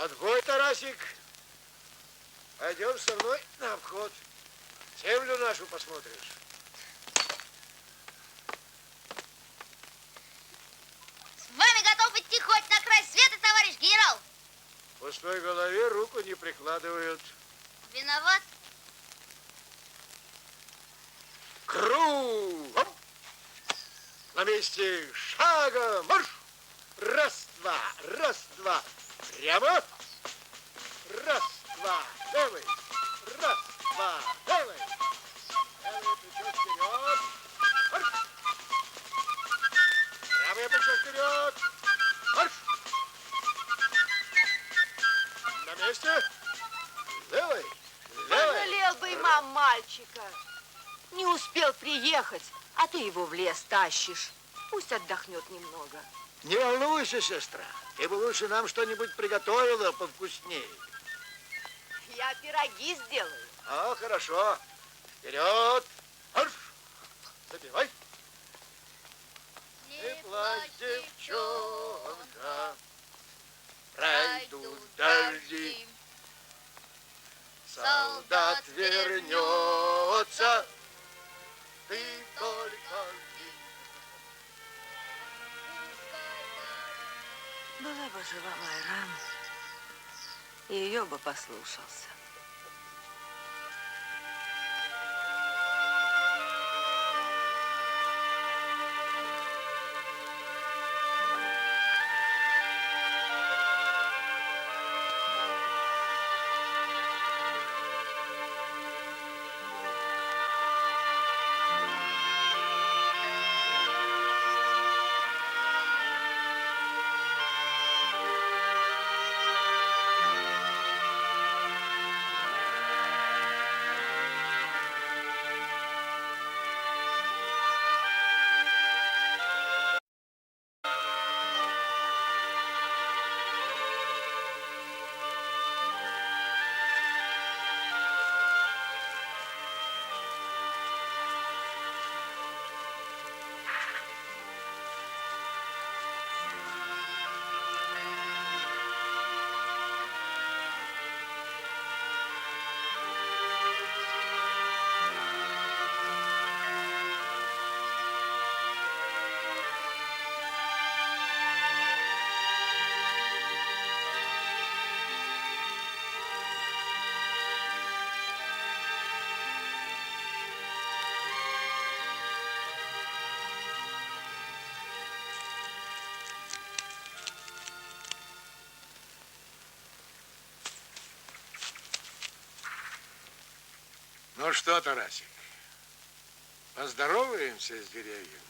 Отбой, Тарасик. Пойдем со мной на обход. Землю нашу посмотришь. С вами готов идти хоть на край света, товарищ генерал. В пустой голове руку не прикладывают. Виноват. Кругом! На месте шагом марш! Раз-два, раз-два. Прямо. Раз-два, левый. Раз-два, левый. Левое плечо вперед. Марш! Правое плечо вперед. Марш! На месте. Левый. Пожалел бы и мам мальчика. Не успел приехать, а ты его в лес тащишь. Пусть отдохнет немного. Не волнуйся, сестра. Ты бы лучше нам что-нибудь приготовила повкуснее. Я пироги сделаю. А, хорошо. Вперед. Марш. Запивай. Не плачь, девчонка. Пройдут дожди. Солдат вернется. Ты только жди. Была бы жива Майра, и ее бы послушался. Ну что, Тарасик, поздороваемся с деревьями?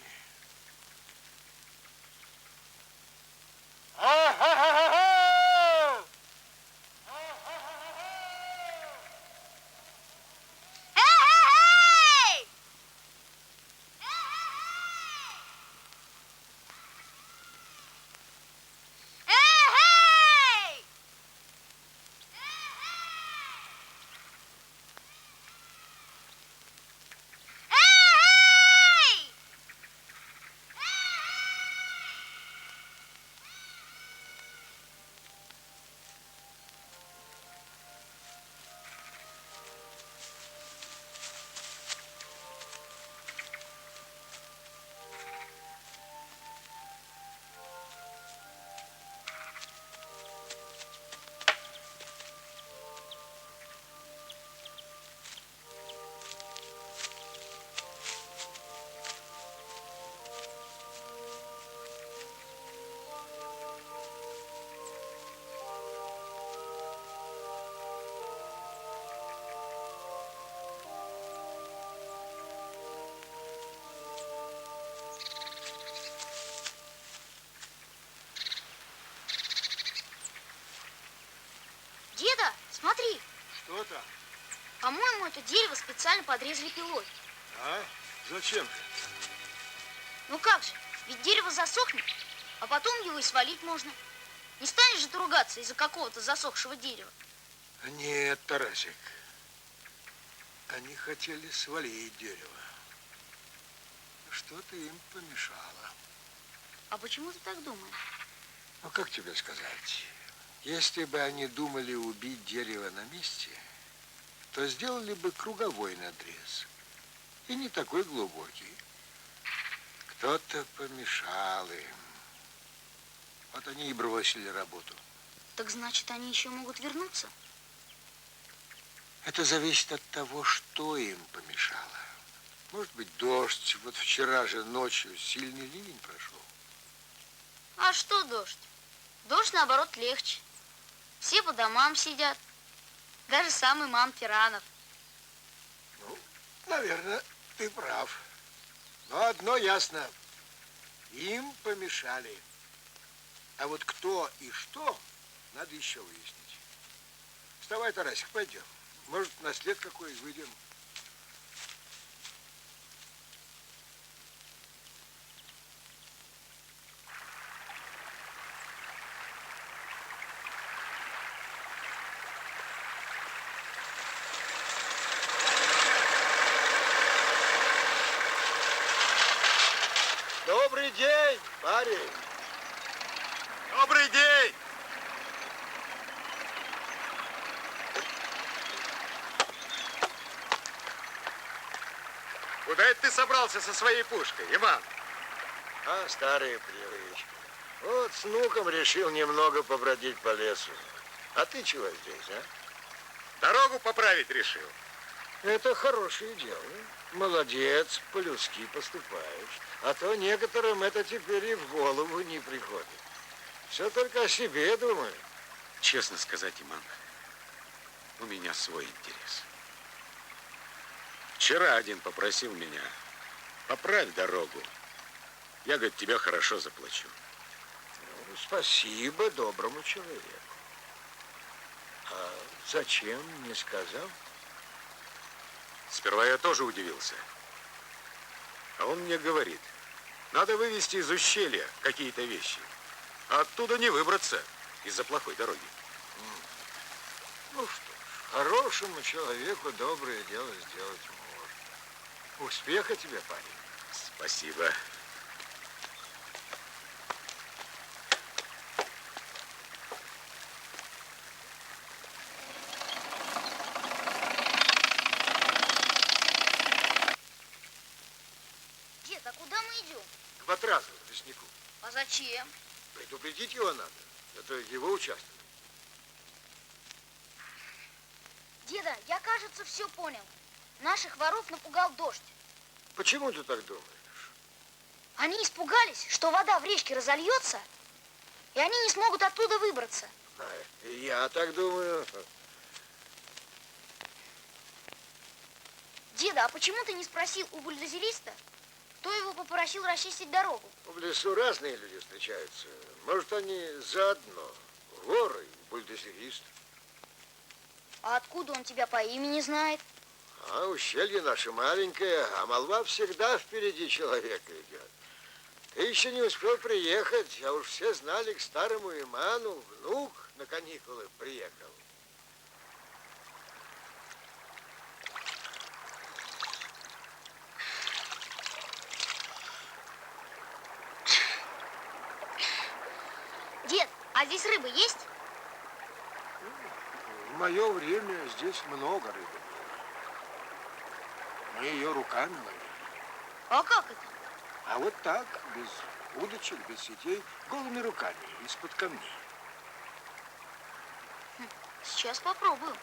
Деда, смотри. Что там? По-моему, это дерево специально подрезали пилой. А? Зачем? Ну как же, ведь дерево засохнет, а потом его и свалить можно. Не станешь же ты ругаться из-за какого-то засохшего дерева? Нет, Тарасик. Они хотели свалить дерево. Что-то им помешало. А почему ты так думаешь? Ну, как тебе сказать? Если бы они думали убить дерево на месте, то сделали бы круговой надрез. И не такой глубокий. Кто-то помешал им. Вот они и бросили работу. Так значит, они еще могут вернуться? Это зависит от того, что им помешало. Может быть, дождь. Вот вчера же ночью сильный ливень прошел. А что дождь? Дождь, наоборот, легче. Все по домам сидят. Даже сам имам Пиранов. Ну, наверное, ты прав. Но одно ясно. Им помешали. А вот кто и что, надо еще выяснить. Вставай, Тарасик, пойдем. Может, на след какой выйдем. Добрый день, парень. Добрый день! Куда это ты собрался со своей пушкой, имам? А, старая привычка. Вот с внуком решил немного побродить по лесу. А ты чего здесь, а? Дорогу поправить решил. Это хорошее дело. Молодец, по-людски поступаешь. А то некоторым это теперь и в голову не приходит. Все только о себе думаю. Честно сказать, имам, у меня свой интерес. Вчера один попросил меня: поправь дорогу. Я, говорит, тебе хорошо заплачу. Ну, спасибо доброму человеку. А зачем, не сказал? Сперва я тоже удивился. А он мне говорит: надо вывести из ущелья какие-то вещи. А оттуда не выбраться из-за плохой дороги. Ну что ж, хорошему человеку доброе дело сделать можно. Успеха тебе, парень. Спасибо. Дед, а куда мы идем? К Батразу, леснику. А зачем? Предупредить его надо. Это его участок. Деда, я, кажется, все понял. Наших воров напугал дождь. Почему ты так думаешь? Они испугались, что вода в речке разольется, и они не смогут оттуда выбраться. Я так думаю. Деда, а почему ты не спросил у бульдозериста, кто его попросил расчистить дорогу? В лесу разные люди встречаются. Может, они заодно. Воры, бульдозерист. А откуда он тебя по имени знает? А ущелье наше маленькое, а молва всегда впереди человека идет. Ты еще не успел приехать, а уж все знали, к старому иману внук на каникулы приехал. Дед, а здесь рыба есть? В мое время здесь много рыбы было. Мы ее руками ловили. А как это? А вот так, без удочек, без сетей, голыми руками, из-под камней. Сейчас попробую.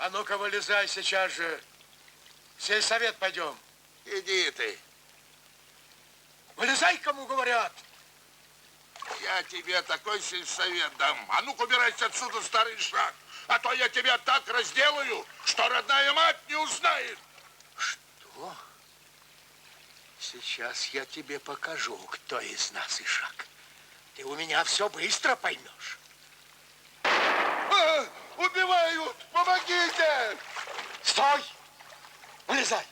А ну-ка, вылезай сейчас же. В сельсовет пойдем. Иди ты. Вылезай, кому говорят. Я тебе такой сельсовет дам. А ну-ка, убирайся отсюда, старый шаг. А то я тебя так разделаю, что родная мать не узнает. Что? Сейчас я тебе покажу, кто из нас Ишак. Ты у меня все быстро поймешь. Убивают! Помогите! Стой! Вылезай!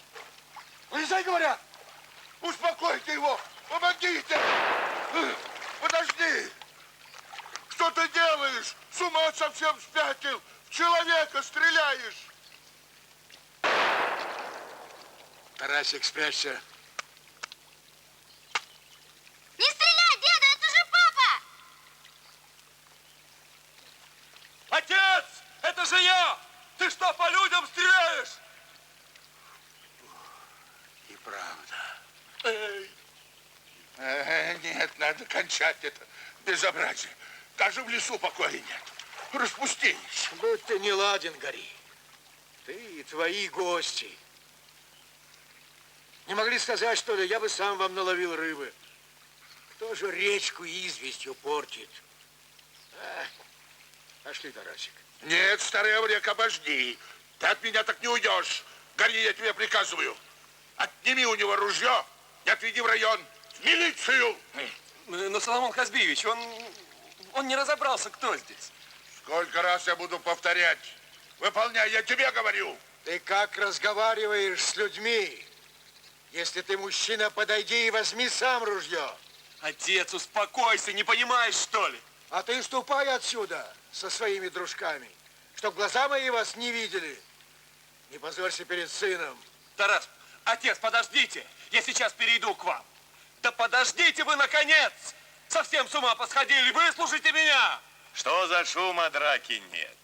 Вылезай, говорят! Успокойте его! Помогите! Подожди! Что ты делаешь? С ума совсем спятил! В человека стреляешь! Тарасик, спрячься. Не стреляй, деда, это же папа! Отец! Это же я! Ты что, по людям стреляешь? И правда. Нет, надо кончать это безобразие. Даже в лесу покоя нет. Распустились. Будь ты не ладен, гори. Ты и твои гости. Не могли сказать, что ли, я бы сам вам наловил рыбы. Кто же речку известью портит? Пошли, Тарасик. Нет, старый обрек, обожди. Ты от меня так не уйдешь. Гори, я тебе приказываю. Отними у него ружье и отведи в район. В милицию. Но Соломон Хазбиевич, он не разобрался, кто здесь. Сколько раз я буду повторять? Выполняй, я тебе говорю. Ты как разговариваешь с людьми? Если ты мужчина, подойди и возьми сам ружье. Отец, успокойся, не понимаешь, что ли? А ты ступай отсюда со своими дружками, чтоб глаза мои вас не видели. Не позорься перед сыном. Тарас, отец, подождите, я сейчас перейду к вам. Да подождите вы, наконец! Совсем с ума посходили, выслушайте меня! Что за шума, драки нет?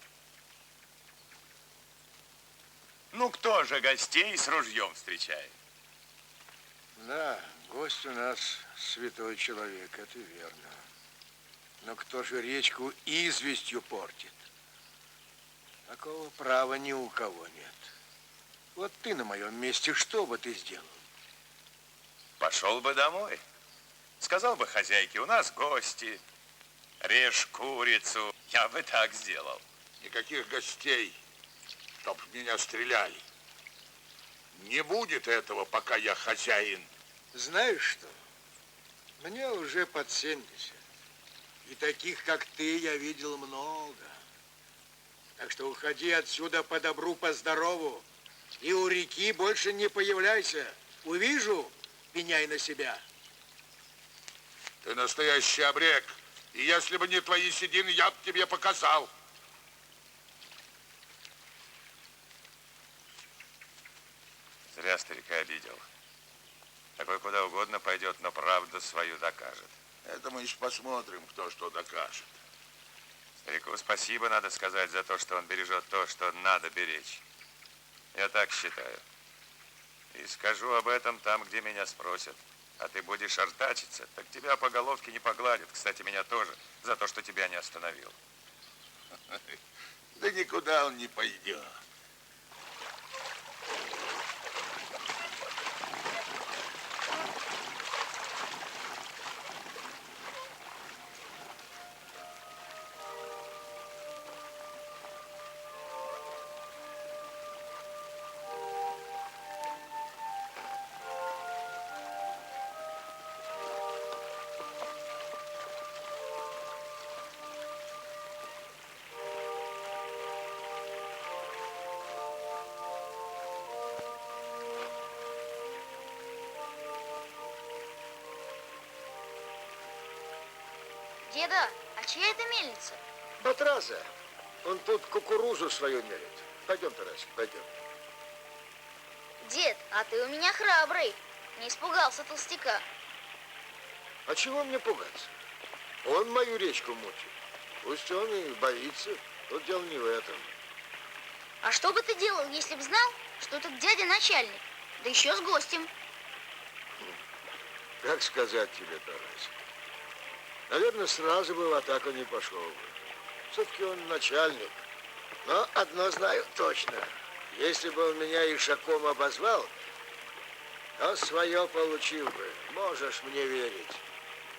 Ну, кто же гостей с ружьем встречает? Да, гость у нас святой человек, это верно. Но кто же речку известью портит? Такого права ни у кого нет. Вот ты на моем месте, что бы ты сделал? Пошел бы домой. Сказал бы хозяйке, у нас гости. Режь курицу. Я бы так сделал. Никаких гостей, чтоб меня стреляли. Не будет этого, пока я хозяин. Знаешь что? Мне уже под 70. И таких, как ты, я видел много. Так что уходи отсюда по добру, по здорову. И у реки больше не появляйся. Увижу, пеняй на себя. Ты настоящий обрек. И если бы не твои седины, я бы тебе показал. Зря старика обидел. Такой куда угодно пойдет, но правду свою докажет. Это мы еще посмотрим, кто что докажет. Старику спасибо надо сказать за то, что он бережет то, что надо беречь. Я так считаю. И скажу об этом там, где меня спросят. А ты будешь артачиться, так тебя по головке не погладят. Кстати, меня тоже, за то, что тебя не остановил. Да никуда он не пойдет. Деда, а чья это мельница? Батраза, он тут кукурузу свою мерит. Пойдем, Тарасик, пойдем. Дед, а ты у меня храбрый. Не испугался толстяка. А чего мне пугаться? Он мою речку мутит. Пусть он и боится. Тут дело не в этом. А что бы ты делал, если бы знал, что этот дядя начальник? Да еще с гостем. Как сказать тебе, Тарасик? Наверное, сразу бы в атаку не пошел бы. Все-таки он начальник. Но одно знаю точно. Если бы он меня ишаком обозвал, то свое получил бы. Можешь мне верить.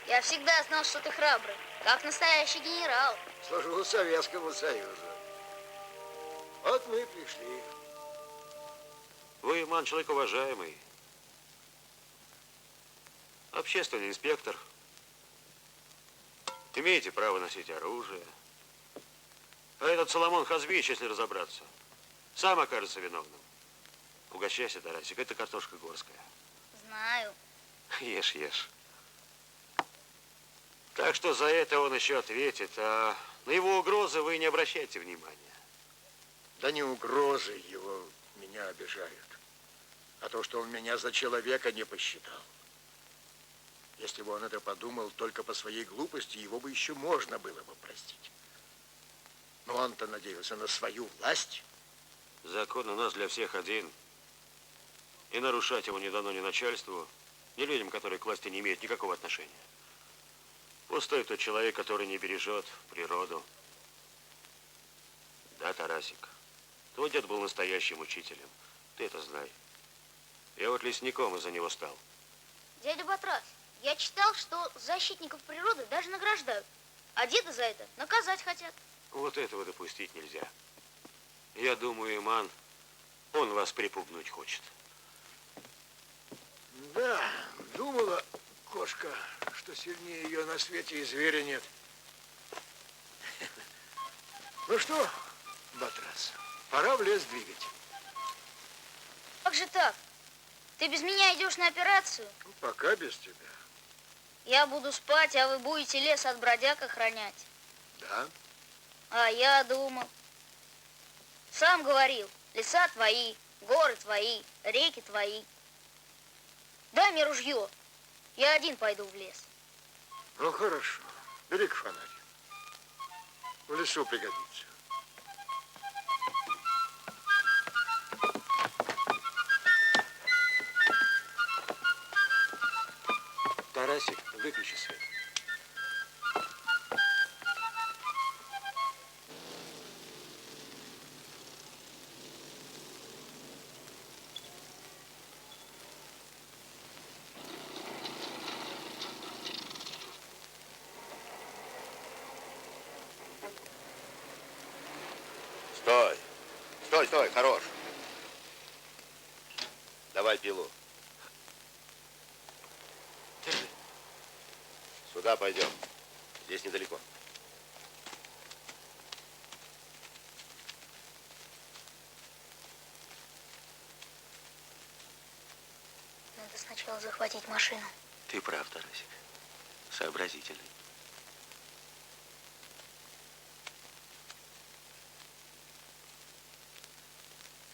Я всегда знал, что ты храбрый, как настоящий генерал. Служу Советскому Союзу. Вот мы и пришли. Вы, Иман, человек уважаемый. Общественный инспектор. Имеете право носить оружие. А этот Соломон Хазбич, если разобраться, сам окажется виновным. Угощайся, Тарасик, это картошка горская. Знаю. Ешь, ешь. Так что за это он еще ответит, а на его угрозы вы не обращайте внимания. Да не угрозы его меня обижают, а то, что он меня за человека не посчитал. Если бы он это подумал только по своей глупости, его бы еще можно было бы простить. Но он-то надеялся на свою власть. Закон у нас для всех один. И нарушать его не дано ни начальству, ни людям, которые к власти не имеют никакого отношения. Пустой тот человек, который не бережет природу. Да, Тарасик, твой дед был настоящим учителем. Ты это знай. Я вот лесником из-за него стал. Дядя Батрас, я читал, что защитников природы даже награждают. А деда за это наказать хотят. Вот этого допустить нельзя. Я думаю, Иман, он вас припугнуть хочет. Да, думала кошка, что сильнее ее на свете и зверя нет. Ну что, Батрас, пора в лес двигать. Как же так? Ты без меня идешь на операцию? Ну, пока без тебя. Я буду спать, а вы будете лес от бродяг охранять. Да? А я думал. Сам говорил, леса твои, горы твои, реки твои. Дай мне ружье. Я один пойду в лес. Ну, хорошо. Бери-ка фонарь. В лесу пригодится. Тарасик, выключи свет. Стой! Стой, стой, хорош! Давай пилу. Держи. Сюда пойдем. Здесь недалеко. Надо сначала захватить машину. Ты прав, Тарасик. Сообразительный.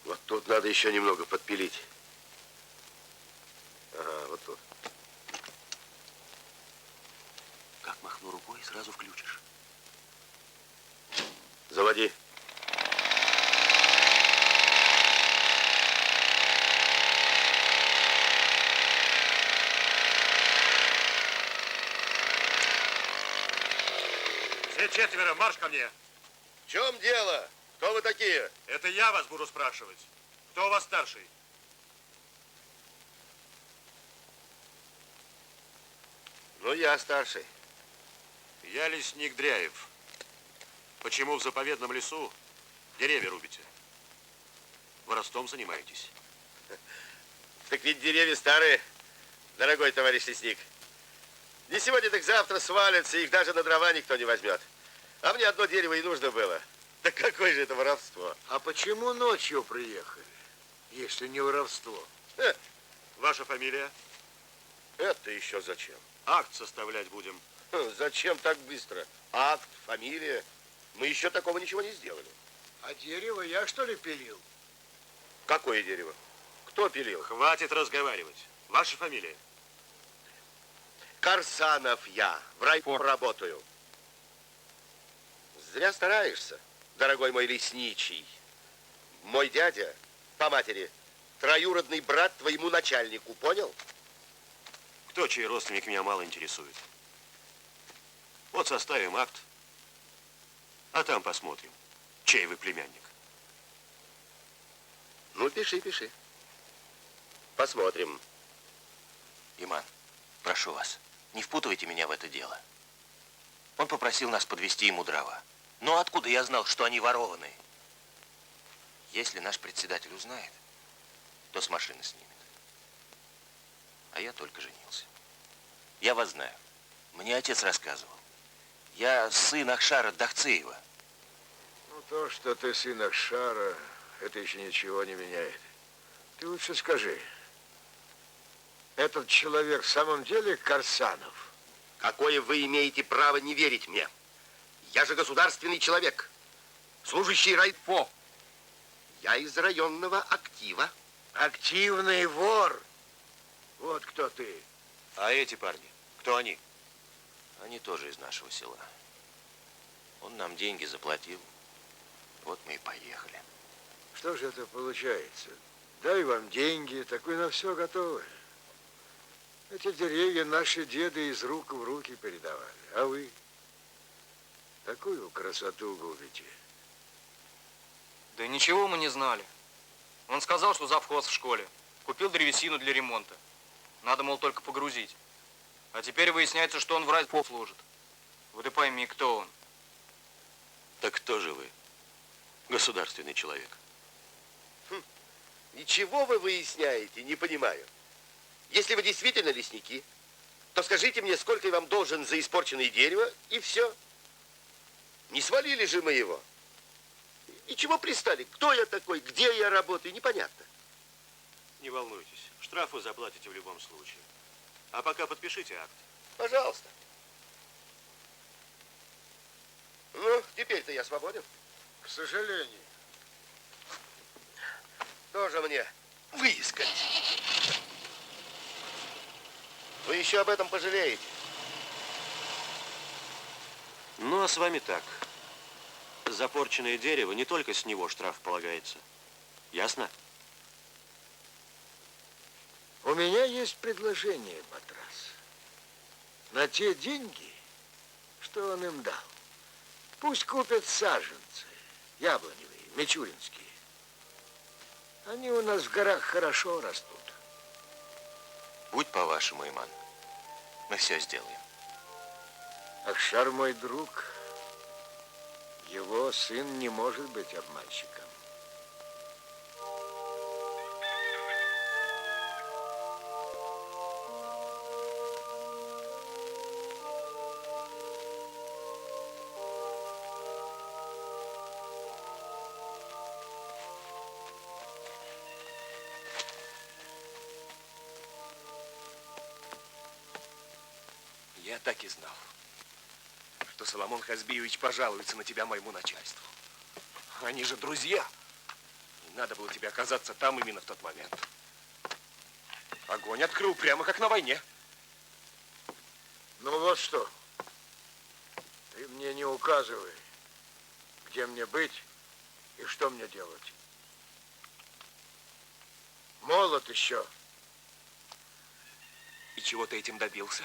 Вот тут надо еще немного подпилить. Ага, вот тут. Как махну рукой, сразу включишь. Заводи. Все четверо, марш ко мне. В чем дело? Кто вы такие? Это я вас буду спрашивать. Кто у вас старший? Ну, я старший. Я лесник Дряев. Почему в заповедном лесу деревья рубите? Воровством занимаетесь? Так ведь деревья старые, дорогой товарищ лесник. Не сегодня, так завтра свалятся, их даже на дрова никто не возьмет. А мне одно дерево и нужно было. Да какое же это воровство? А почему ночью приехали, если не воровство? Ваша фамилия? Это еще зачем? Акт составлять будем. Зачем так быстро? Акт, фамилия. Мы еще такого ничего не сделали. А дерево я, что ли, пилил? Какое дерево? Кто пилил? Хватит разговаривать. Ваша фамилия? Карсанов я. В райком работаю. Зря стараешься, дорогой мой лесничий. Мой дядя, по матери, троюродный брат твоему начальнику, понял? Кто чей родственник, меня мало интересует. Вот составим акт, а там посмотрим. чей вы племянник. Ну, пиши, пиши. Посмотрим. Иман, прошу вас, не впутывайте меня в это дело. Он попросил нас подвезти ему дрова. Но откуда я знал, что они ворованные? Если наш председатель узнает, то с машины снимет. А я только женился. Я вас знаю. Мне отец рассказывал. Я сын Ахшара Дахцеева. Ну, то, что ты сын Ахшара, это еще ничего не меняет. Ты лучше скажи, этот человек в самом деле Карсанов? Какое вы имеете право не верить мне? Я же государственный человек, служащий райфо. Я из районного актива. Активный вор. Вот кто ты. А эти парни, кто они? Они тоже из нашего села. Он нам деньги заплатил. Вот мы и поехали. Что же это получается? Дай вам деньги, так вы на все готовы. Эти деревья наши деды из рук в руки передавали. А вы такую красоту губите. Да ничего мы не знали. Он сказал, что завхоз в школе. Купил древесину для ремонта. Надо, мол, только погрузить. А теперь выясняется, что он в райфо служит. Вот и пойми, кто он. Так кто же вы? Государственный человек. Ничего вы выясняете, не понимаю. Если вы действительно лесники, то скажите мне, сколько я вам должен за испорченное дерево, и все. Не свалили же мы его. И чего пристали? Кто я такой? Где я работаю? Непонятно. Не волнуйтесь, штраф вы заплатите в любом случае. А пока подпишите акт. Пожалуйста. Ну, теперь-то я свободен. К сожалению. Тоже мне выискались. Вы еще об этом пожалеете. Ну, а с вами так. За порченное дерево не только с него штраф полагается. Ясно? У меня есть предложение, Батрас. На те деньги, что он им дал, пусть купят саженцы, яблоневые, мичуринские. Они у нас в горах хорошо растут. Будь по-вашему, Иман. Мы все сделаем. Ахшар мой друг, его сын не может быть обманщиком. Я так и знал, что Соломон Хазбиевич пожалуется на тебя моему начальству. Они же друзья. И надо было тебе оказаться там именно в тот момент. Огонь открыл прямо как на войне. Ну вот что. Ты мне не указывай, где мне быть и что мне делать. Молод еще. И чего ты этим добился?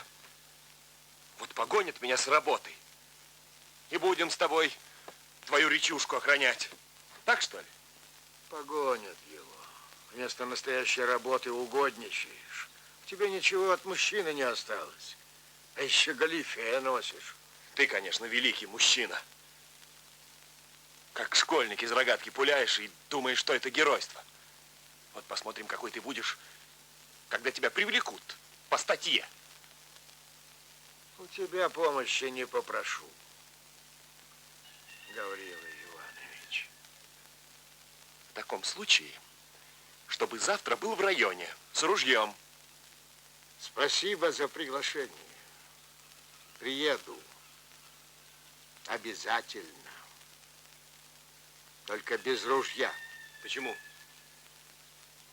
Вот погонят меня с работы. И будем с тобой твою речушку охранять. Так что ли? Погонят его. Вместо настоящей работы угодничаешь. В тебе ничего от мужчины не осталось. А еще галифе носишь. Ты, конечно, великий мужчина. Как школьник из рогатки пуляешь и думаешь, что это геройство. Вот посмотрим, какой ты будешь, когда тебя привлекут по статье. У тебя помощи не попрошу, Гаврила Иванович. В таком случае, чтобы завтра был в районе с ружьем. Спасибо за приглашение. Приеду. Обязательно. Только без ружья. Почему?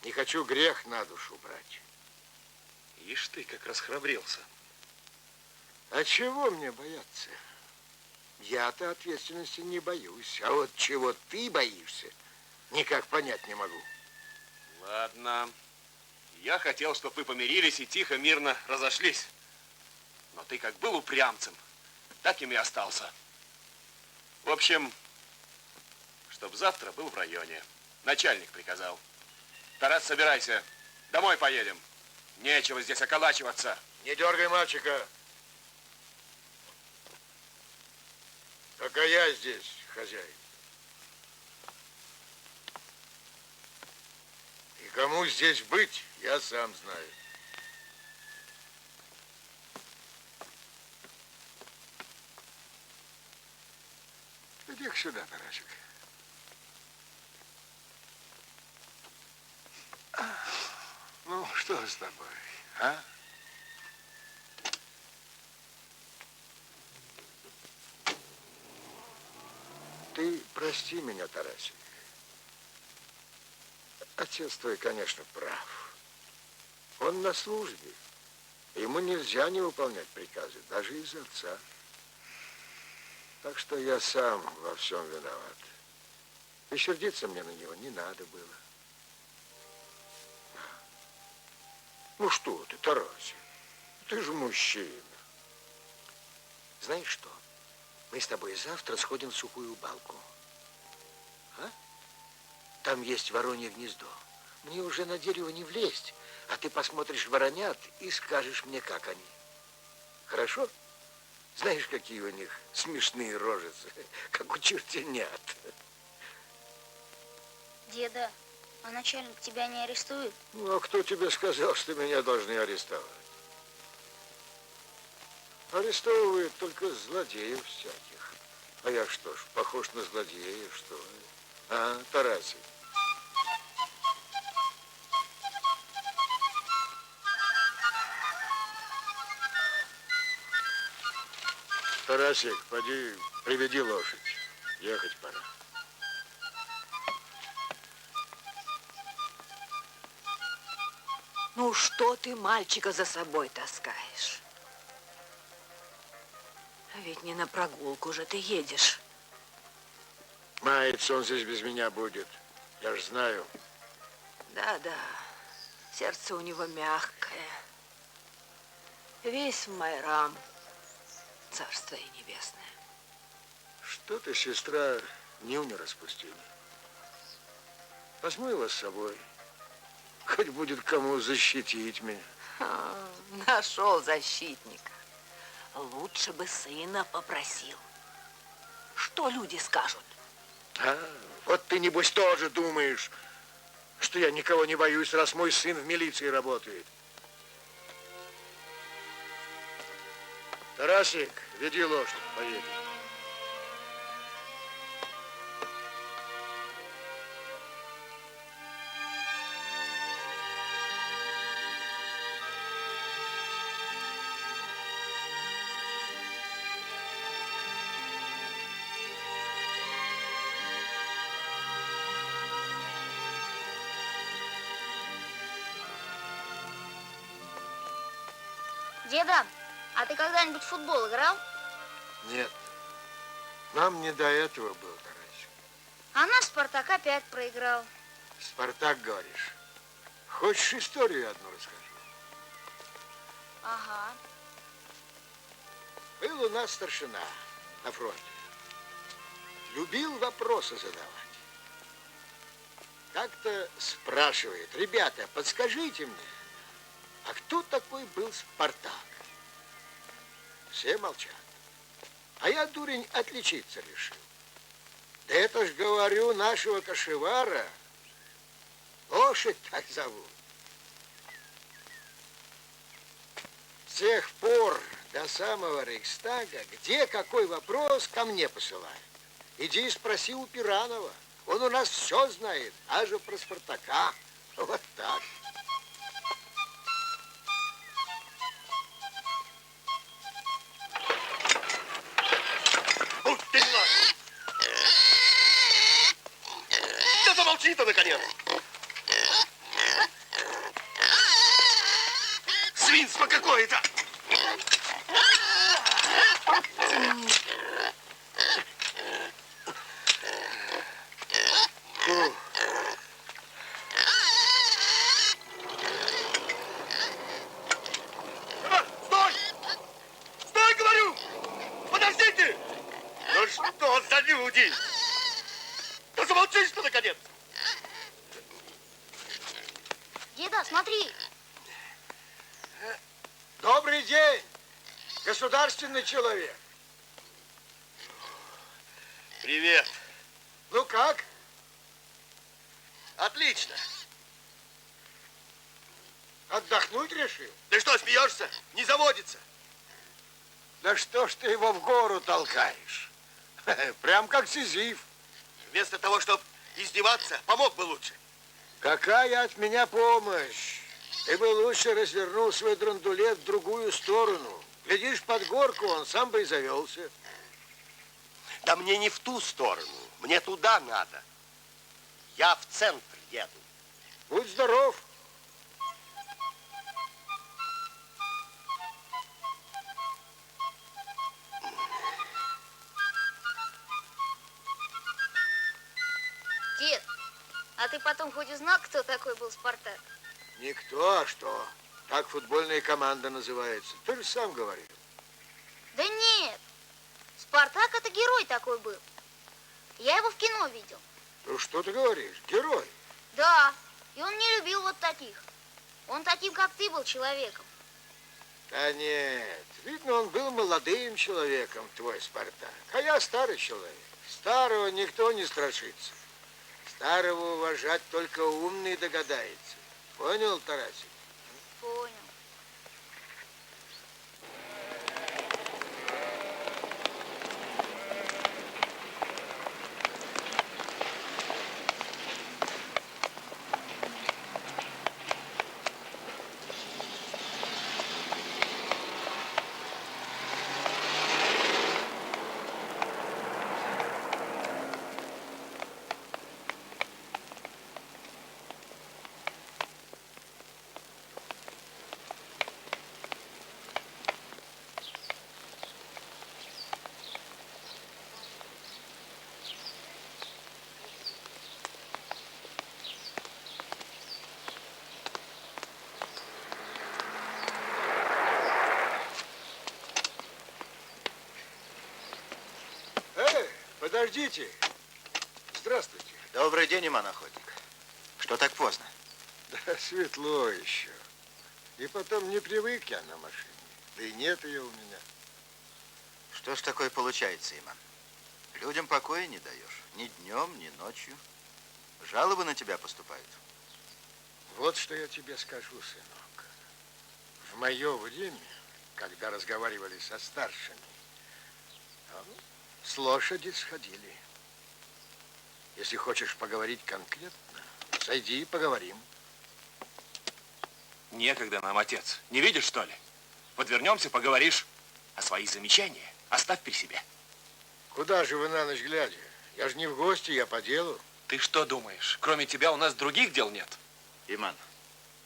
Не хочу грех на душу брать. Ишь ты, как расхрабрился. А чего мне бояться? Я-то ответственности не боюсь. А вот чего ты боишься, никак понять не могу. Ладно. Я хотел, чтобы вы помирились и тихо, мирно разошлись. Но ты как был упрямцем, так им и остался. В общем, чтоб завтра был в районе. Начальник приказал. Тарас, собирайся. Домой поедем. Нечего здесь околачиваться. Не дергай мальчика. Только я здесь хозяин. И кому здесь быть, я сам знаю. Иди-ка сюда, Тарасик. Ну, что с тобой, а? Ты прости меня, Тарасик. Отец твой, конечно, прав. Он на службе. Ему нельзя не выполнять приказы, даже из отца. Так что я сам во всем виноват. И сердиться мне на него не надо было. Ну что ты, Тарасик, ты же мужчина. Знаешь что? Мы с тобой завтра сходим в сухую балку. А? Там есть воронье гнездо. Мне уже на дерево не влезть, а ты посмотришь воронят и скажешь мне, как они. Хорошо? Знаешь, какие у них смешные рожицы, как у чертенят. Деда, а начальник тебя не арестует? Ну, а кто тебе сказал, что меня должны арестовать? Арестовывают только злодеев всяких. А я что ж, похож на злодея, что ли? А, Тарасик? Тарасик, поди, приведи лошадь. Ехать пора. Ну что ты мальчика за собой таскаешь? А ведь не на прогулку же ты едешь. Мается он здесь без меня будет. Я ж знаю. Да-да, сердце у него мягкое. Весь в майрам. Царство и небесное. Что ты, сестра, нюни распустила? Возьму его с собой. Хоть будет кому защитить меня. Нашел защитника. Лучше бы сына попросил. Что люди скажут? А, вот ты, небось, тоже думаешь, что я никого не боюсь, раз мой сын в милиции работает. Тарасик, веди лошадь, поедем. Деда, а ты когда-нибудь в футбол играл? Нет, нам не до этого было, Тарасик. А наш Спартак опять проиграл. Спартак, говоришь? Хочешь, историю одну расскажу? Ага. Был у нас старшина на фронте. Любил вопросы задавать. Как-то спрашивает: ребята, подскажите мне, а кто такой был Спартак? Все молчат. А я, дурень, отличиться решил. Да это ж, говорю, нашего кошевара лошадь так зовут. С тех пор до самого Рейхстага, где какой вопрос, ко мне посылают. Иди и спроси у Пиранова. Он у нас все знает, даже про Спартака. Вот так. Да замолчи ты, наконец! Свинство какое-то! Стой! Стой, говорю! Подождите! Ну что за люди? Да замолчишь ты, наконец! Деда, смотри. Добрый день, государственный человек. Привет. Ну как? Отлично. Отдохнуть решил? Ты что, смеешься? Не заводится. Да что ж ты его в гору толкаешь? Прям как Сизиф. Вместо того, чтобы издеваться, помог бы лучше. Какая от меня помощь? Ты бы лучше развернул свой драндулет в другую сторону. Глядишь, под горку он сам бы и завелся. Да мне не в ту сторону. Мне туда надо. Я в центр еду. Будь здоров. Дед, а ты потом хоть узнал, кто такой был Спартак? Никто, а что? Так футбольная команда называется. Ты же сам говорил. Да нет, Спартак это герой такой был. Я его в кино видел. Ну что ты говоришь? Герой. Да, и он не любил вот таких. Он таким, как ты, был человеком. Да нет, видно, он был молодым человеком, твой Спартак. А я старый человек. Старого никто не страшится. Старого уважать только умный догадается. Понял, Тарасик? Понял. Подождите. Здравствуйте. Добрый день, Иман Охотник. Что так поздно? Да светло еще. И потом не привык я на машине. Да и нет ее у меня. Что ж такое получается, Иман? Людям покоя не даешь. Ни днем, ни ночью. Жалобы на тебя поступают. Вот что я тебе скажу, сынок. В мое время, когда разговаривали со старшими, с лошади сходили. Если хочешь поговорить конкретно, сойди и поговорим. Некогда нам, отец. Не видишь, что ли? Подвернемся, поговоришь. А свои замечания оставь при себе. Куда же вы на ночь глядя? Я же не в гости, я по делу. Ты что думаешь, кроме тебя у нас других дел нет? Иман,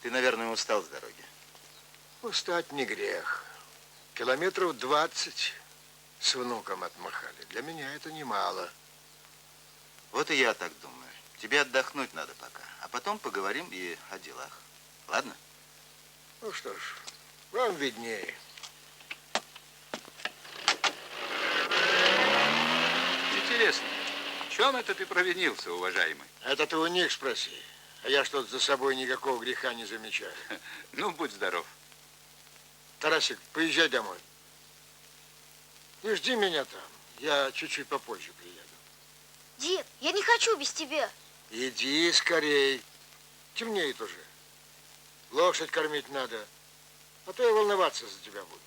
ты, наверное, устал с дороги. Устать не грех. Километров 20 с внуком отмахали. Для меня это немало. Вот и я так думаю. Тебе отдохнуть надо пока. А потом поговорим и о делах. Ладно? Ну что ж, вам виднее. Интересно, в чем это ты провинился, уважаемый? Это ты у них спроси. А я что-то за собой никакого греха не замечаю. Ну, будь здоров. Тарасик, поезжай домой. И жди меня там. Я чуть-чуть попозже приеду. Дед, я не хочу без тебя. Иди скорей. Темнеет уже. Лошадь кормить надо. А то я волноваться за тебя буду.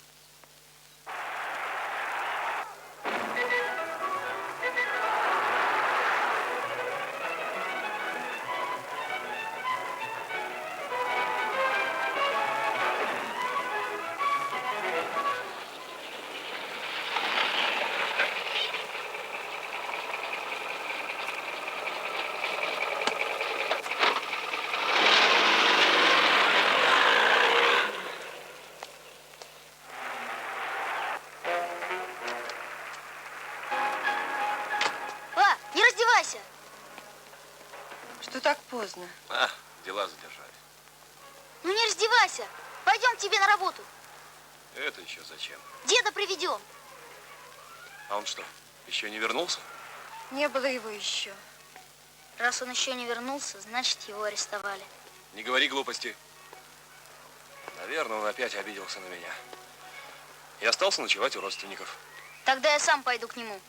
Что так поздно? Дела задержали. Ну не раздевайся. Пойдем к тебе на работу. Это еще зачем? Деда приведем. А он что, еще не вернулся? Не было его еще. Раз он еще не вернулся, значит, его арестовали. Не говори глупости. Наверное, он опять обиделся на меня. И остался ночевать у родственников. Тогда я сам пойду к нему.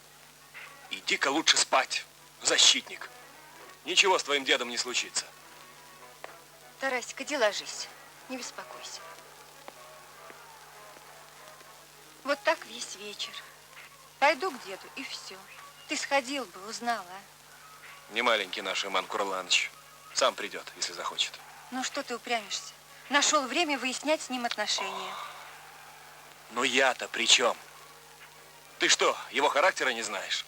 Иди-ка лучше спать, защитник. Ничего с твоим дедом не случится. Тарасик, иди ложись. Не беспокойся. Вот так весь вечер. Пойду к деду, и все. Ты сходил бы, узнал, а? Не маленький наш Иман Курланович. Сам придет, если захочет. Ну что ты упрямишься? Нашел время выяснять с ним отношения. Но я-то при чем? Ты что, его характера не знаешь?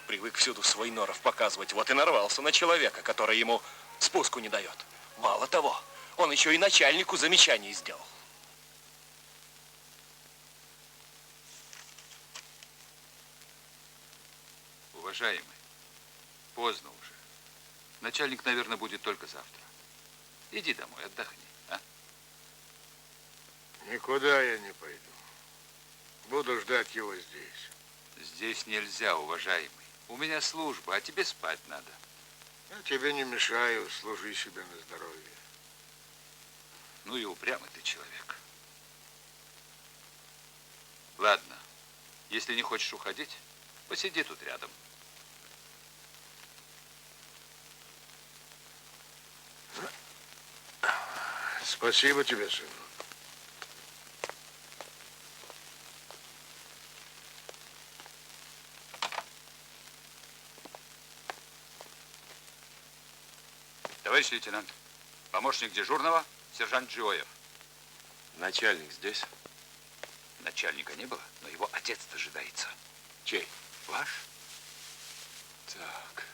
Привык всюду свой норов показывать, вот и нарвался на человека, который ему спуску не дает. Мало того, он еще и начальнику замечание сделал. Уважаемый, поздно уже. Начальник, наверное, будет только завтра. Иди домой, отдохни, а? Никуда я не пойду. Буду ждать его здесь. Здесь нельзя, уважаемый. У меня служба, а тебе спать надо. Я тебе не мешаю, служи себе на здоровье. Ну и упрямый ты человек. Ладно, если не хочешь уходить, посиди тут рядом. Спасибо тебе, сын. Товарищ лейтенант, помощник дежурного, сержант Джиоев. Начальник здесь? Начальника не было, но его отец дожидается. Чей? Ваш? Так.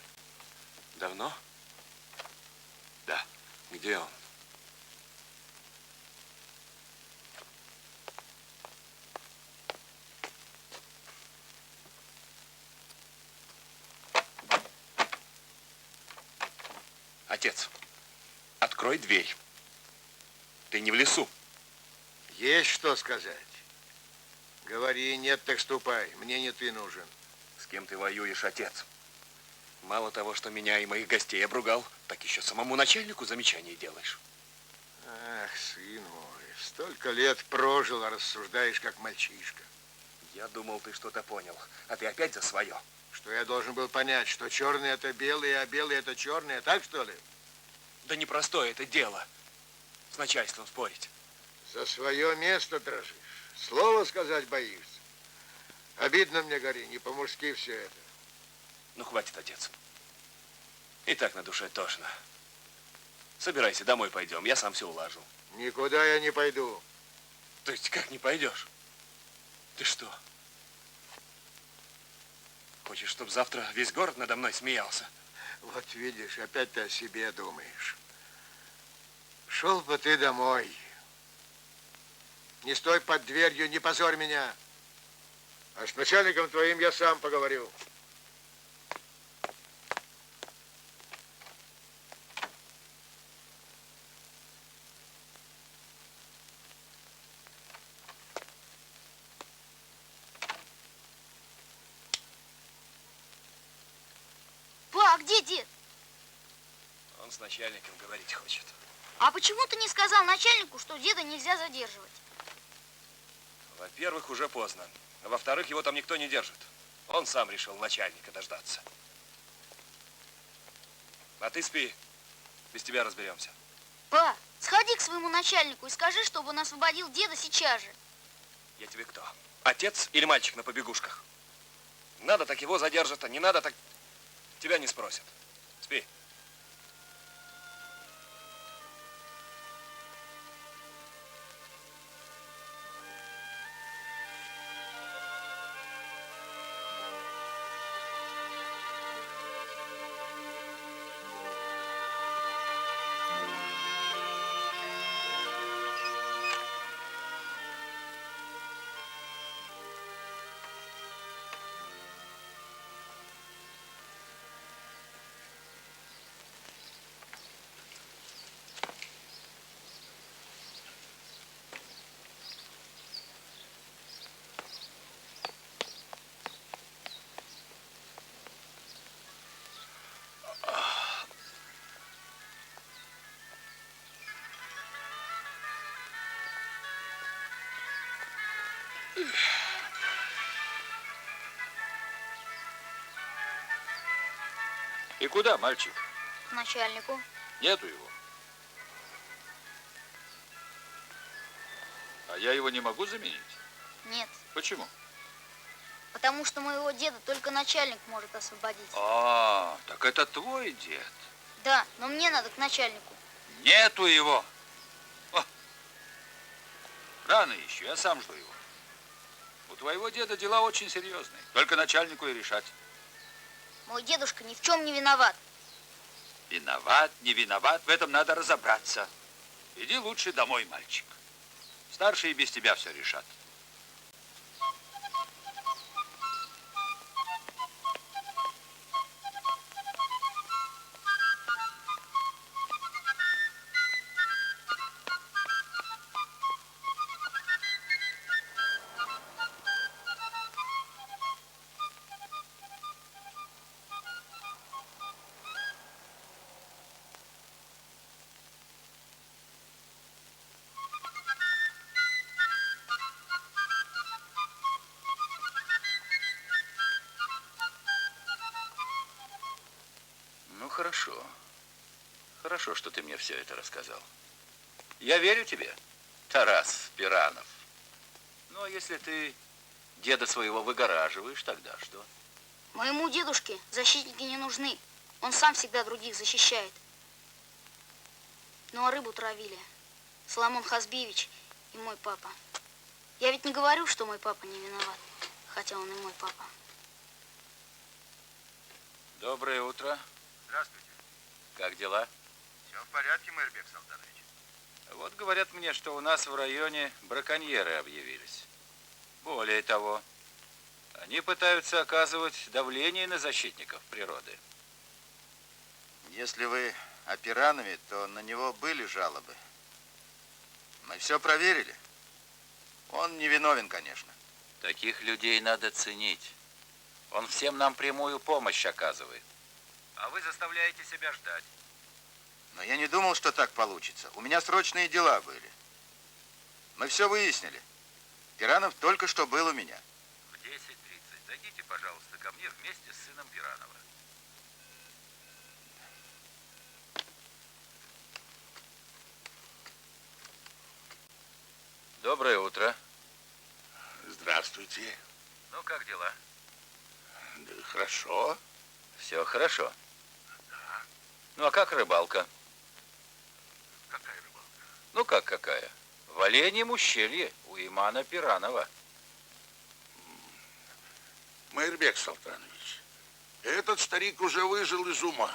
Давно? Да. Где он? Отец, открой дверь. Ты не в лесу. Есть что сказать. Говори, нет, так ступай. Мне не ты нужен. С кем ты воюешь, отец? Мало того, что меня и моих гостей обругал, так еще самому начальнику замечание делаешь. Ах, сын мой, столько лет прожил, а рассуждаешь как мальчишка. Я думал, ты что-то понял, а ты опять за свое. Что я должен был понять, что черный это белый, а белый это черный, так что ли? Да непростое это дело с начальством спорить. За свое место дрожишь. Слово сказать боишься. Обидно мне, Гори, не по-мужски все это. Ну, хватит, отец. И так на душе тошно. Собирайся, домой пойдем, я сам все улажу. Никуда я не пойду. То есть как не пойдешь? Ты что? Хочешь, чтобы завтра весь город надо мной смеялся? Вот видишь, опять ты о себе думаешь. Шел бы ты домой. Не стой под дверью, не позорь меня. А с начальником твоим я сам поговорю. Па, а где дед? Он с начальником говорить хочет. А почему ты не сказал начальнику, что деда нельзя задерживать? Во-первых, уже поздно. А во-вторых, его там никто не держит. Он сам решил начальника дождаться. А ты спи. Без тебя разберемся. Па, сходи к своему начальнику и скажи, чтобы он освободил деда сейчас же. Я тебе кто? Отец или мальчик на побегушках? Надо, так его задержат, а не надо, так тебя не спросят. Спи. И куда, мальчик? К начальнику. Нету его. А я его не могу заменить? Нет. Почему? Потому что моего деда только начальник может освободить. А, так это твой дед. Да, но мне надо к начальнику. Нету его. О, рано еще, я сам жду его. У твоего деда дела очень серьезные. Только начальнику и решать. Мой дедушка ни в чем не виноват. Виноват, не виноват, в этом надо разобраться. Иди лучше домой, мальчик. Старшие без тебя все решат. Ну, хорошо. Хорошо, что ты мне все это рассказал. Я верю тебе, Тарас Пиранов. Ну, а если ты деда своего выгораживаешь, тогда что? Моему дедушке защитники не нужны. Он сам всегда других защищает. Ну, а рыбу травили Соломон Хазбиевич и мой папа. Я ведь не говорю, что мой папа не виноват, хотя он и мой папа. Доброе утро. Здравствуйте. Как дела? Все в порядке, Майрбек Салтанович. Вот говорят мне, что у нас в районе браконьеры объявились. Более того, они пытаются оказывать давление на защитников природы. Если вы о Пиранове, то на него были жалобы. Мы все проверили. Он не виновен, конечно. Таких людей надо ценить. Он всем нам прямую помощь оказывает. А вы заставляете себя ждать. Но я не думал, что так получится. У меня срочные дела были. Мы все выяснили. Пиранов только что был у меня. В 10:30 зайдите, пожалуйста, ко мне вместе с сыном Пиранова. Доброе утро. Здравствуйте. Ну, как дела? Да, хорошо. Все хорошо. Да. Ну, а как рыбалка? Какая рыбалка? Ну, как какая? В Оленьем ущелье у Имана Пиранова. Майрбек Салтанович, этот старик уже выжил из ума.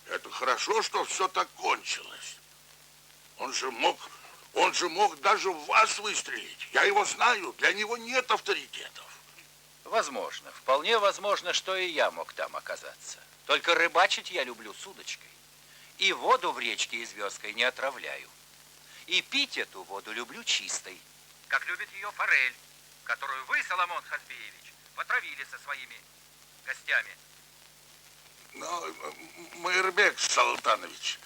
Это хорошо, что все так кончилось. Он же мог даже в вас выстрелить. Я его знаю, для него нет авторитетов. Возможно, вполне возможно, что и я мог там оказаться. Только рыбачить я люблю с удочкой. И воду в речке Извёздкой не отравляю. И пить эту воду люблю чистой. Как любит ее форель, которую вы, Соломон Хазбиевич, потравили со своими гостями. Но, Майрбек Салтанович...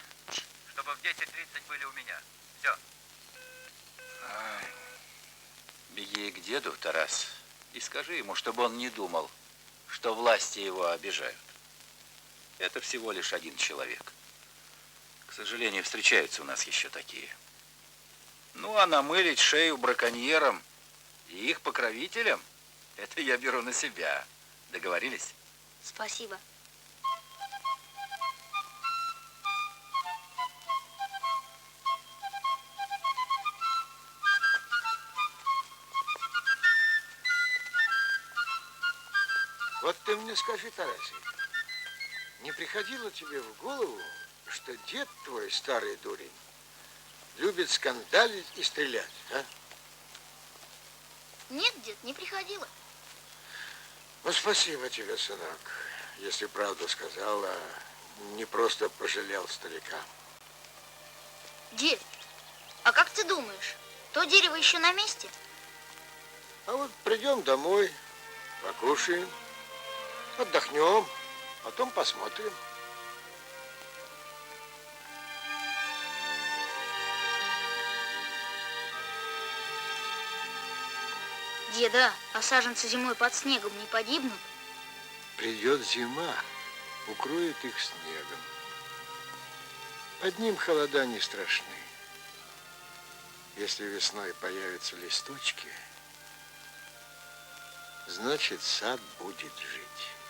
Чтобы в 10:30 были у меня. Все. Беги к деду, Тарас, и скажи ему, чтобы он не думал, что власти его обижают. Это всего лишь один человек. К сожалению, встречаются у нас еще такие. Ну, а намылить шею браконьерам и их покровителям, это я беру на себя. Договорились? Спасибо. Вот ты мне скажи, Тарасий, не приходило тебе в голову, что дед твой, старый дурень, любит скандалить и стрелять, а? Нет, дед, не приходило. Ну, спасибо тебе, сынок, если правду сказал, а не просто пожалел старика. Дед, а как ты думаешь, то дерево еще на месте? А вот придем домой, покушаем, отдохнем, потом посмотрим. Деда, а саженцы зимой под снегом не погибнут? Придет зима, укроет их снегом. Под ним холода не страшны. Если весной появятся листочки, значит, сад будет жить.